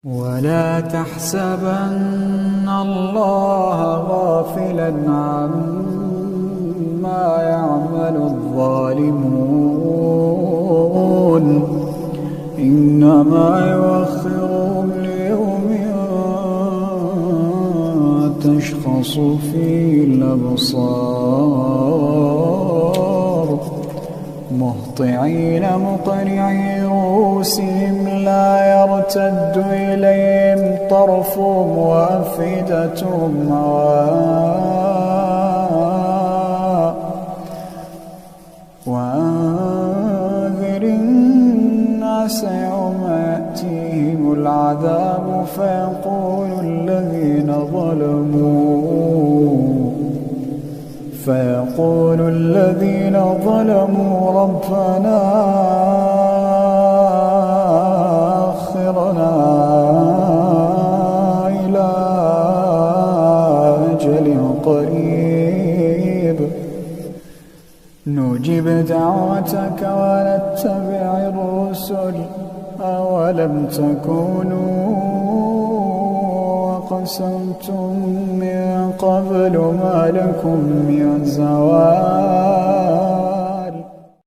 ولا تحسبن الله غافلا عما يعمل الظالمون إنما يؤخرهم ليوم تشخص فيه الأبصار مهطعين مقنعي رؤوسهم لا يرتد إليهم طرفهم وأفئدتهم هواء وأنذر الناس يوم يأتيهم العذاب فيقول الذين ظلموا ربنا أخرنا إلى أجل قريب نجب دعوتك ونتبع الرسل أولم تكونوا أقسمتم من قبل ما لكم من زوال